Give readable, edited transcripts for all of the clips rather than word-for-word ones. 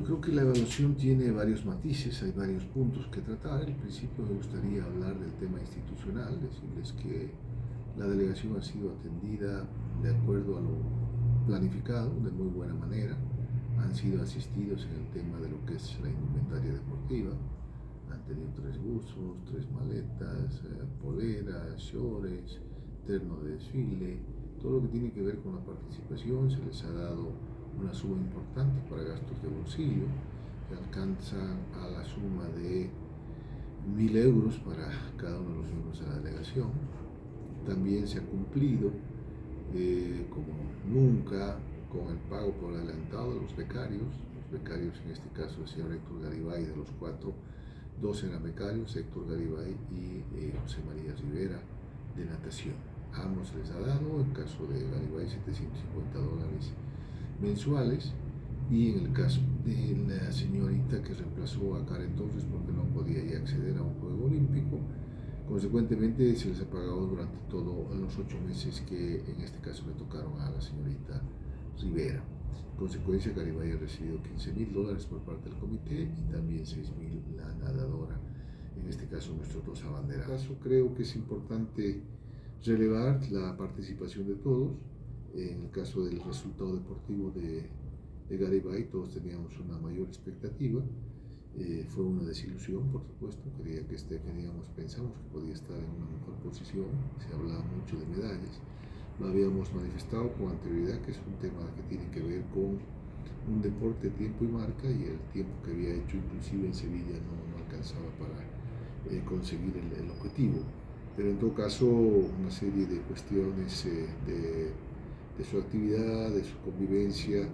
Bueno, creo que la evaluación tiene varios matices, hay varios puntos que tratar. En principio me gustaría hablar del tema institucional, decirles que la delegación ha sido atendida de acuerdo a lo planificado, de muy buena manera. Han sido asistidos en el tema de lo que es la indumentaria deportiva. Han tenido 3 buzos, 3 maletas, poleras, shorts, terno de desfile, todo lo que tiene que ver con la participación. Se les ha dado una suma importante para gastos de bolsillo, que alcanza a la suma de 1.000 euros para cada uno de los miembros de la delegación. También se ha cumplido, como nunca, con el pago por adelantado de los becarios. Los becarios, en este caso el señor Héctor Garibay, de los 4, 2 eran becarios, Héctor Garibay y José María Rivera, de natación. A ambos les ha dado, en caso de Garibay, $750 mensuales, y en el caso de la señorita que reemplazó a Karen Torres porque no podía ya acceder a un juego olímpico, consecuentemente se les ha pagado durante todos los 8 meses que en este caso le tocaron a la señorita Rivera. En consecuencia, Garibay ha recibido $15.000 por parte del comité y también 6.000 la nadadora, en este caso nuestros 2 abanderados. Creo que es importante relevar la participación de todos. En el caso del resultado deportivo de Garibay, todos teníamos una mayor expectativa. Fue una desilusión, por supuesto. Pensamos que podía estar en una mejor posición. Se hablaba mucho de medallas. Lo habíamos manifestado con anterioridad, que es un tema que tiene que ver con un deporte tiempo y marca, y el tiempo que había hecho inclusive en Sevilla no alcanzaba para conseguir el objetivo. Pero en todo caso, una serie de cuestiones de su actividad, de su convivencia,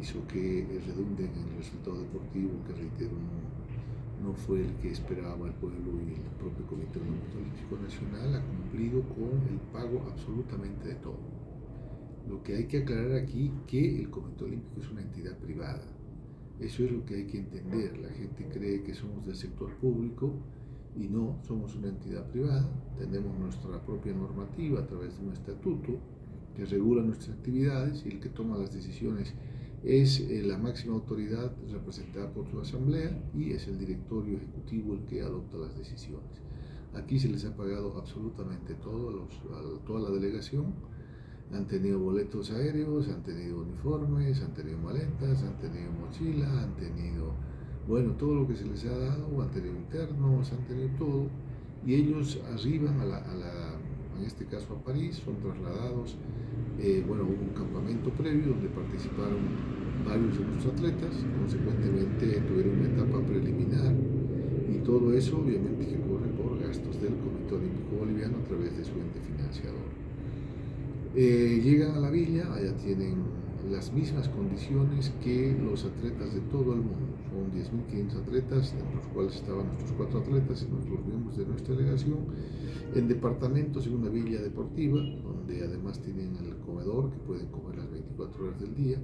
hizo que redunden en el resultado deportivo, que reitero, no fue el que esperaba el pueblo, y el propio Comité Olímpico Nacional ha cumplido con el pago absolutamente de todo. Lo que hay que aclarar aquí, que el Comité Olímpico es una entidad privada. Eso es lo que hay que entender. La gente cree que somos del sector público y no, somos una entidad privada. Tenemos nuestra propia normativa a través de un estatuto que regula nuestras actividades, y el que toma las decisiones es la máxima autoridad representada por su asamblea, y es el directorio ejecutivo el que adopta las decisiones. Aquí se les ha pagado absolutamente todo a toda la delegación. Han tenido boletos aéreos, han tenido uniformes, han tenido maletas, han tenido mochila, han tenido, bueno, todo lo que se les ha dado, han tenido internos, han tenido todo, y ellos arriban en este caso a París, son trasladados. Hubo un campamento previo donde participaron varios de nuestros atletas, consecuentemente tuvieron una etapa preliminar, y todo eso obviamente que corre por gastos del Comité Olímpico Boliviano a través de su ente financiador. Llegan a la villa, allá tienen las mismas condiciones que los atletas de todo el mundo. Son 10.500 atletas, entre los cuales estaban nuestros 4 atletas y nuestros miembros de nuestra delegación, en departamentos, en una villa deportiva, donde además tienen el comedor, que pueden comer las 24 horas del día,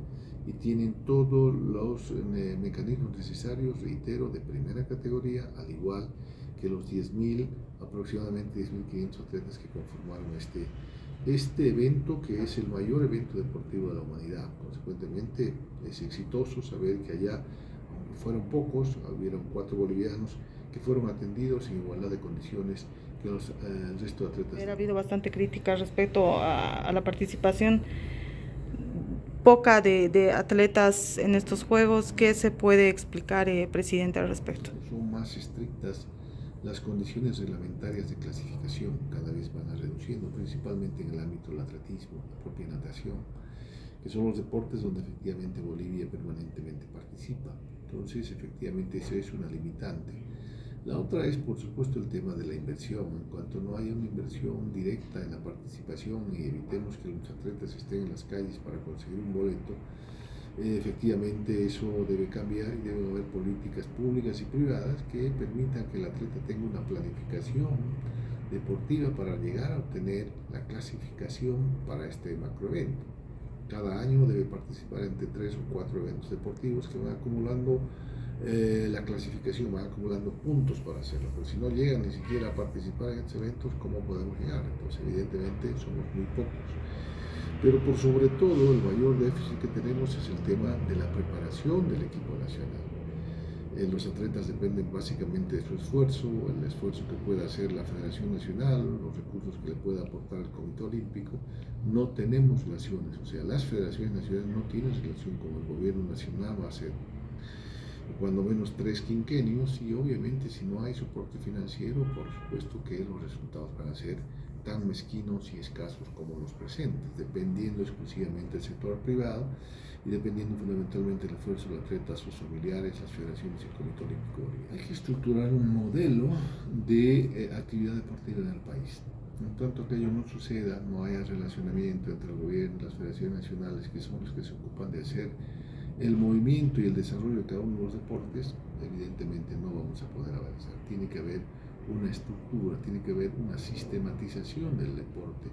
y tienen todos los mecanismos necesarios, reitero, de primera categoría, al igual que los aproximadamente 10.500 atletas que conformaron este evento, que es el mayor evento deportivo de la humanidad. Consecuentemente es exitoso saber que allá, aunque fueron pocos, hubieron 4 bolivianos que fueron atendidos en igualdad de condiciones que el resto de atletas. Ha habido bastante crítica respecto a la participación poca de atletas en estos Juegos. ¿Qué se puede explicar, presidente, al respecto? Son más estrictas las condiciones reglamentarias de clasificación, cada vez van reduciendo, principalmente en el ámbito del atletismo, la propia natación, que son los deportes donde efectivamente Bolivia permanentemente participa. Entonces, efectivamente, eso es una limitante. La otra es, por supuesto, el tema de la inversión. En cuanto no haya una inversión directa en la participación y evitemos que los atletas estén en las calles para conseguir un boleto, efectivamente eso debe cambiar, y debe haber políticas públicas y privadas que permitan que el atleta tenga una planificación deportiva para llegar a obtener la clasificación para este macroevento. Cada año debe participar entre 3 o 4 eventos deportivos que van acumulando la clasificación, van acumulando puntos para hacerlo, pero si no llegan ni siquiera a participar en estos eventos, ¿cómo podemos llegar? Entonces, evidentemente, somos muy pocos. Pero por sobre todo, el mayor déficit que tenemos es el tema de la preparación del equipo nacional. Los atletas dependen básicamente de su esfuerzo, el esfuerzo que pueda hacer la Federación Nacional, los recursos que le pueda aportar el Comité Olímpico. No tenemos relaciones, o sea, las federaciones nacionales no tienen relación con el gobierno nacional, va a ser cuando menos 3 quinquenios, y obviamente si no hay soporte financiero, por supuesto que los resultados van a ser tan mezquinos y escasos como los presentes, dependiendo exclusivamente del sector privado y dependiendo fundamentalmente del esfuerzo del atleta, sus familiares, las federaciones y el Comité Olímpico Boliviano. Hay que estructurar un modelo de actividad deportiva en el país. En tanto que ello no suceda, no haya relacionamiento entre el gobierno y las federaciones nacionales, que son los que se ocupan de hacer el movimiento y el desarrollo de cada uno de los deportes, evidentemente no vamos a poder avanzar. Tiene que haber una estructura, tiene que haber una sistematización del deporte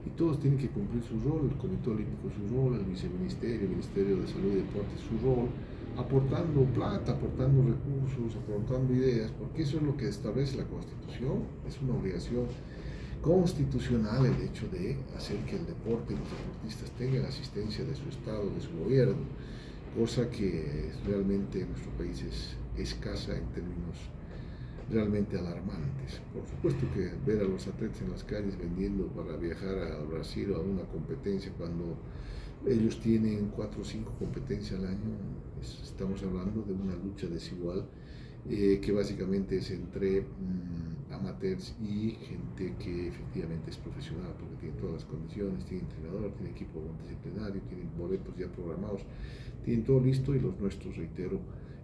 y todos tienen que cumplir su rol, el Comité Olímpico su rol, el Viceministerio, el Ministerio de Salud y Deportes su rol, aportando plata, aportando recursos, aportando ideas, porque eso es lo que establece la Constitución, es una obligación constitucional el hecho de hacer que el deporte y los deportistas tengan asistencia de su Estado, de su gobierno, cosa que realmente en nuestro país es escasa en términos realmente alarmantes. Por supuesto que ver a los atletas en las calles vendiendo para viajar a Brasil o a una competencia cuando ellos tienen 4 o 5 competencias al año, estamos hablando de una lucha desigual que básicamente es entre amateurs y gente que efectivamente es profesional porque tiene todas las condiciones, tiene entrenador, tiene equipo multidisciplinario, tienen boletos ya programados, tienen todo listo, y los nuestros, reitero,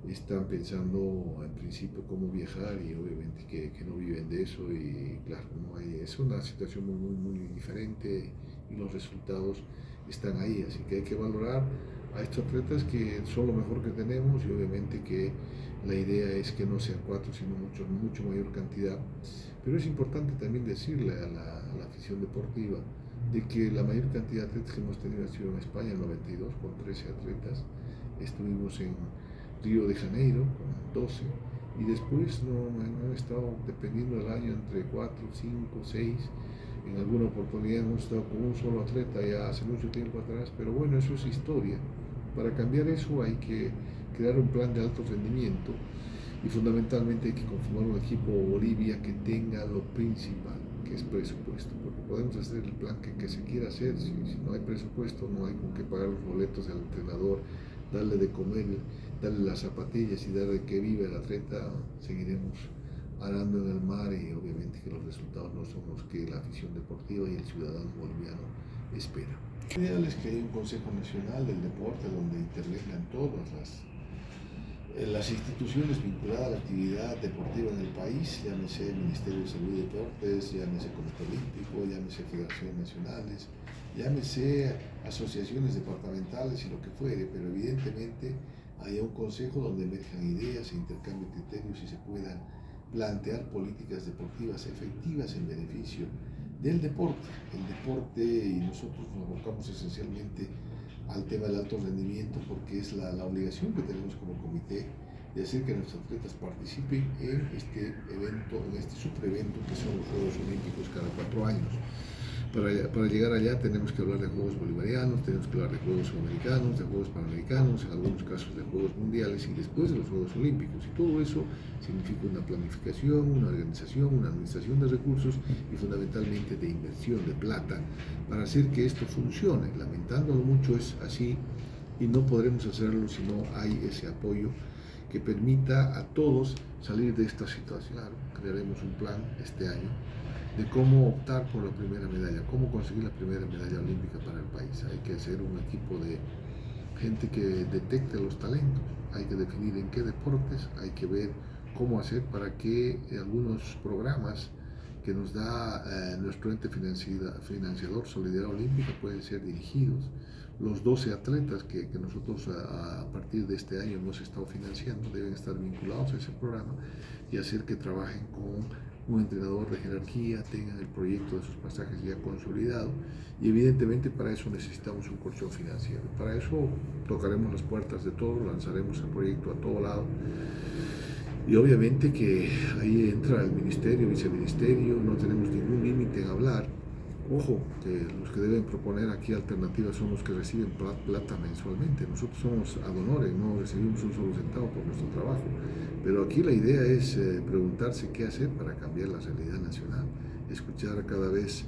están pensando en principio cómo viajar y obviamente que no viven de eso, y claro, no hay, es una situación muy diferente y los resultados están ahí, así que hay que valorar a estos atletas que son lo mejor que tenemos, y obviamente que la idea es que no sean 4 sino mucho mayor cantidad, pero es importante también decirle a la afición deportiva de que la mayor cantidad de atletas que hemos tenido ha sido en España en 92 con 13 atletas, estuvimos en Río de Janeiro con 12, y después no han estado, dependiendo del año, entre 4, 5, 6, en alguna oportunidad hemos estado con un solo atleta ya hace mucho tiempo atrás, pero bueno, eso es historia. Para cambiar eso hay que crear un plan de alto rendimiento y fundamentalmente hay que conformar un equipo Bolivia que tenga lo principal, que es presupuesto, porque podemos hacer el plan que se quiera hacer, si no hay presupuesto no hay con qué pagar los boletos al entrenador, darle de comer, darle las zapatillas y darle que viva el atleta, seguiremos arando en el mar, y obviamente que los resultados no son los que la afición deportiva y el ciudadano boliviano espera. Lo ideal es que haya un Consejo Nacional del Deporte donde intervengan todas las instituciones vinculadas a la actividad deportiva en el país, llámese Ministerio de Salud y Deportes, llámese Comité Olímpico, llámese Federaciones Nacionales, llámese asociaciones departamentales y lo que fuere, pero evidentemente haya un consejo donde emerjan ideas, se intercambien criterios y se puedan plantear políticas deportivas efectivas en beneficio del deporte. El deporte, y nosotros nos abocamos esencialmente al tema del alto rendimiento porque es la obligación que tenemos como comité de hacer que nuestros atletas participen en este evento, en este superevento que son los Juegos Olímpicos cada 4 años. Para llegar allá tenemos que hablar de Juegos Bolivarianos, tenemos que hablar de Juegos Sudamericanos, de Juegos Panamericanos, en algunos casos de Juegos Mundiales y después de los Juegos Olímpicos. Y todo eso significa una planificación, una organización, una administración de recursos y fundamentalmente de inversión de plata para hacer que esto funcione. Lamentándolo mucho es así y no podremos hacerlo si no hay ese apoyo que permita a todos salir de esta situación. Claro, crearemos un plan este año de cómo optar por la primera medalla, cómo conseguir la primera medalla olímpica para el país. Hay que hacer un equipo de gente que detecte los talentos, hay que definir en qué deportes, hay que ver cómo hacer para que algunos programas que nos da nuestro ente financiador Solidaridad Olímpica pueden ser dirigidos. Los 12 atletas que nosotros a partir de este año hemos estado financiando deben estar vinculados a ese programa y hacer que trabajen con un entrenador de jerarquía, tengan el proyecto de sus pasajes ya consolidado, y evidentemente para eso necesitamos un colchón financiero. Para eso tocaremos las puertas de todos, lanzaremos el proyecto a todo lado, y obviamente que ahí entra el ministerio, viceministerio, no tenemos ningún límite en hablar. Ojo, que los que deben proponer aquí alternativas son los que reciben plata mensualmente. Nosotros somos ad honorem, no recibimos un solo centavo por nuestro trabajo. Pero aquí la idea es preguntarse qué hacer para cambiar la realidad nacional. Escuchar cada vez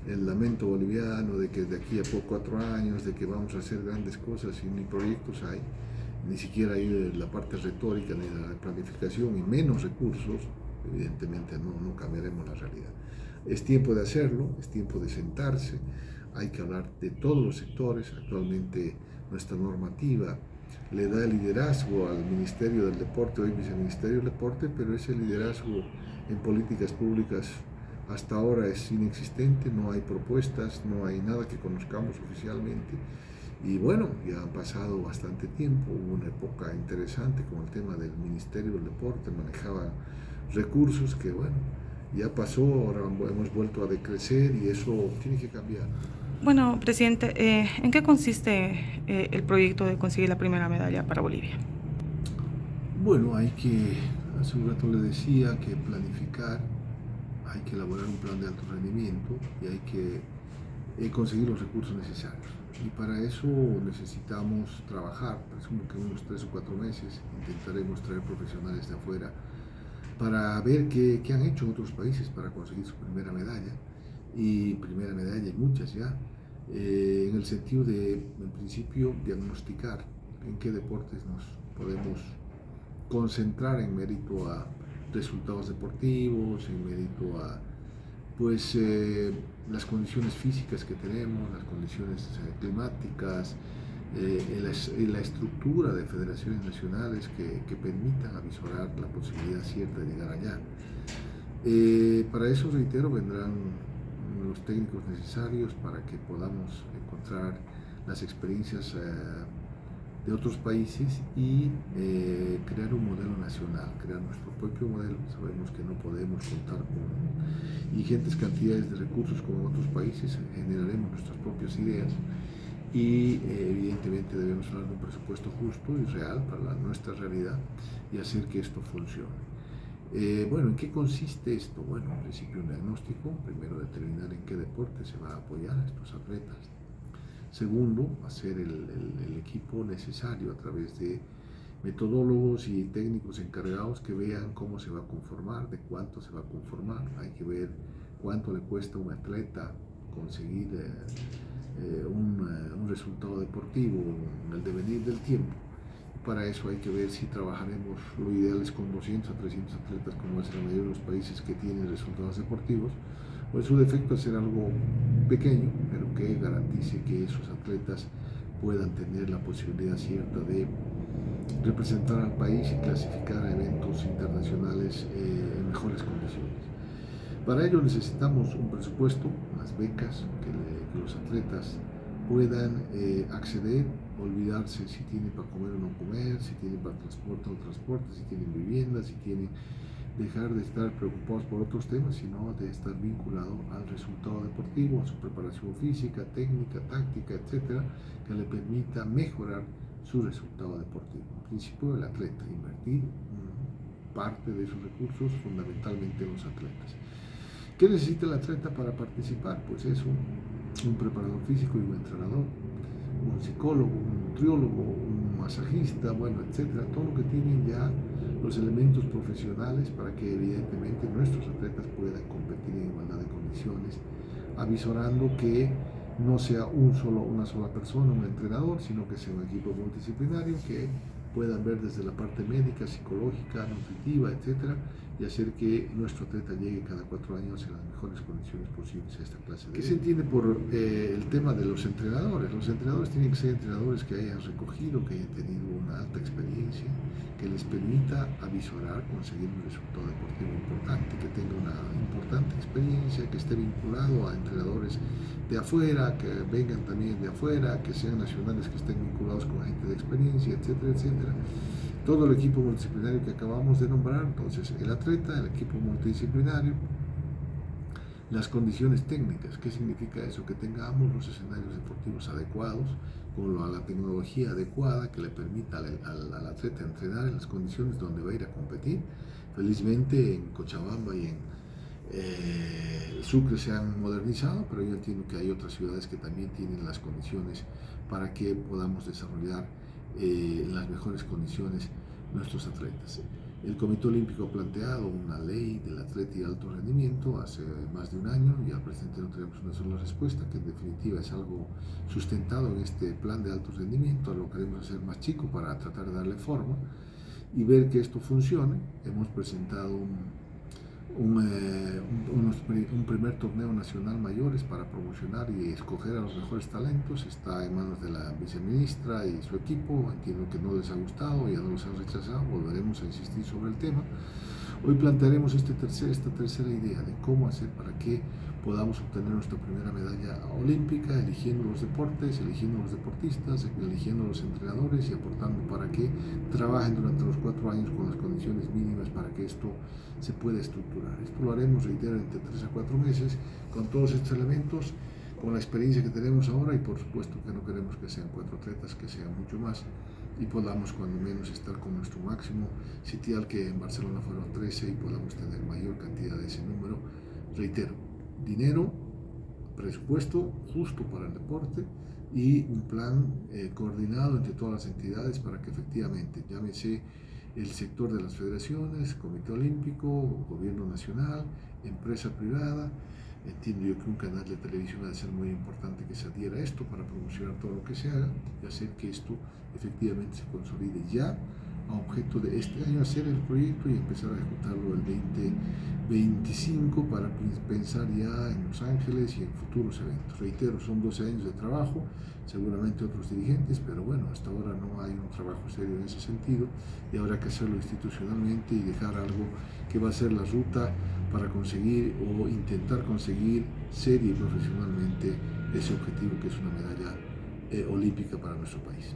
el lamento boliviano de que de aquí a poco 4 años, de que vamos a hacer grandes cosas y ni proyectos hay, ni siquiera hay la parte retórica ni la planificación y menos recursos, evidentemente no cambiaremos la realidad. Es tiempo de hacerlo, es tiempo de sentarse, hay que hablar de todos los sectores. Actualmente nuestra normativa le da el liderazgo al Ministerio del Deporte, hoy Viceministerio del Deporte, pero ese liderazgo en políticas públicas hasta ahora es inexistente, no hay propuestas, no hay nada que conozcamos oficialmente. Y bueno, ya ha pasado bastante tiempo, hubo una época interesante con el tema del Ministerio del Deporte, manejaba recursos que bueno, ya pasó, ahora hemos vuelto a decrecer y eso tiene que cambiar. Bueno, presidente, ¿en qué consiste el proyecto de conseguir la primera medalla para Bolivia? Bueno, hace un rato le decía que planificar, hay que elaborar un plan de alto rendimiento y hay que conseguir los recursos necesarios. Y para eso necesitamos trabajar, presumo que unos 3 o 4 meses, intentaremos traer profesionales de afuera para ver qué han hecho otros países para conseguir su primera medalla. Y primera medalla hay muchas ya, en el sentido de, en principio, diagnosticar en qué deportes nos podemos concentrar en mérito a resultados deportivos, en mérito a pues las condiciones físicas que tenemos, las condiciones climáticas, la estructura de federaciones nacionales que permitan avisorar la posibilidad cierta de llegar allá. Para eso, reitero, vendrán los técnicos necesarios para que podamos encontrar las experiencias de otros países y crear un modelo nacional, crear nuestro propio modelo. Sabemos que no podemos contar con ingentes cantidades de recursos como en otros países, generaremos nuestras propias ideas y evidentemente debemos hablar de un presupuesto justo y real para nuestra realidad y hacer que esto funcione. Bueno, ¿en qué consiste esto? Bueno, en principio un diagnóstico, primero determinar en qué deporte se va a apoyar a estos atletas. Segundo, hacer el equipo necesario a través de metodólogos y técnicos encargados que vean cómo se va a conformar, de cuánto se va a conformar. Hay que ver cuánto le cuesta a un atleta conseguir un resultado deportivo en el devenir del tiempo. Para eso hay que ver si trabajaremos, lo ideal es con 200 a 300 atletas, como es la mayoría de los países que tienen resultados deportivos, o en su defecto hacer algo pequeño, pero que garantice que esos atletas puedan tener la posibilidad cierta de representar al país y clasificar a eventos internacionales en mejores condiciones. Para ello necesitamos un presupuesto, unas becas que los atletas puedan acceder, olvidarse si tienen para comer o no comer, si tienen para transporte o no transporte, si tienen vivienda, si tienen, dejar de estar preocupados por otros temas, sino de estar vinculado al resultado deportivo, a su preparación física, técnica, táctica, etcétera, que le permita mejorar su resultado deportivo. En principio, el atleta, invertir parte de sus recursos fundamentalmente en los atletas. ¿Qué necesita el atleta para participar? Pues es un preparador físico y un entrenador, un psicólogo, un nutriólogo, un masajista, bueno, etcétera, todo lo que tienen ya los elementos profesionales para que evidentemente nuestros atletas puedan competir en igualdad de condiciones, avisorando que no sea una sola persona, un entrenador, sino que sea un equipo multidisciplinario que puedan ver desde la parte médica, psicológica, nutritiva, etcétera, y hacer que nuestro atleta llegue cada 4 años en las mejores condiciones posibles a esta clase de... ¿Qué se entiende por el tema de los entrenadores? Los entrenadores tienen que ser entrenadores que hayan recogido, que hayan tenido una alta experiencia, que les permita avisorar, conseguir un resultado deportivo importante, que tenga una importante experiencia, que esté vinculado a entrenadores de afuera, que vengan también de afuera, que sean nacionales, que estén vinculados con gente de experiencia, etcétera, etcétera. Todo el equipo multidisciplinario que acabamos de nombrar, entonces el atleta, el equipo multidisciplinario, las condiciones técnicas. ¿Qué significa eso? Que tengamos los escenarios deportivos adecuados, con la tecnología adecuada que le permita al atleta entrenar en las condiciones donde va a ir a competir. Felizmente en Cochabamba y en Sucre se han modernizado, pero yo entiendo que hay otras ciudades que también tienen las condiciones para que podamos desarrollar las mejores condiciones nuestros atletas. El Comité Olímpico ha planteado una ley del atleta y alto rendimiento hace más de un año y al presidente no tenemos una sola respuesta, que en definitiva es algo sustentado en este plan de alto rendimiento. Lo queremos hacer más chico para tratar de darle forma y ver que esto funcione. Hemos presentado un primer torneo nacional mayores para promocionar y escoger a los mejores talentos. Está en manos de la viceministra y su equipo. Entiendo que no les ha gustado, ya no los han rechazado, volveremos a insistir sobre el tema. Hoy plantearemos esta tercera idea de cómo hacer para que podamos obtener nuestra primera medalla olímpica, eligiendo los deportes, eligiendo los deportistas, eligiendo los entrenadores y aportando para que trabajen durante los 4 años con las condiciones mínimas para que esto se pueda estructurar. Esto lo haremos, reitero, entre 3 a 4 meses con todos estos elementos, con la experiencia que tenemos ahora y por supuesto que no queremos que sean 4 atletas, que sean mucho más y podamos cuando menos estar con nuestro máximo sitial, que en Barcelona fueron 13, y podamos tener mayor cantidad de ese número. Reitero, dinero, presupuesto justo para el deporte y un plan coordinado entre todas las entidades para que efectivamente, llámese el sector de las federaciones, Comité Olímpico, Gobierno Nacional, empresa privada. Entiendo yo que un canal de televisión ha de ser muy importante que se adhiera a esto para promocionar todo lo que se haga y hacer que esto efectivamente se consolide ya, a objeto de este año hacer el proyecto y empezar a ejecutarlo el 2025 para pensar ya en Los Ángeles y en futuros eventos. Reitero, son 12 años de trabajo, seguramente otros dirigentes, pero bueno, hasta ahora no hay un trabajo serio en ese sentido y habrá que hacerlo institucionalmente y dejar algo que va a ser la ruta para conseguir o intentar conseguir seria y profesionalmente ese objetivo que es una medalla olímpica para nuestro país.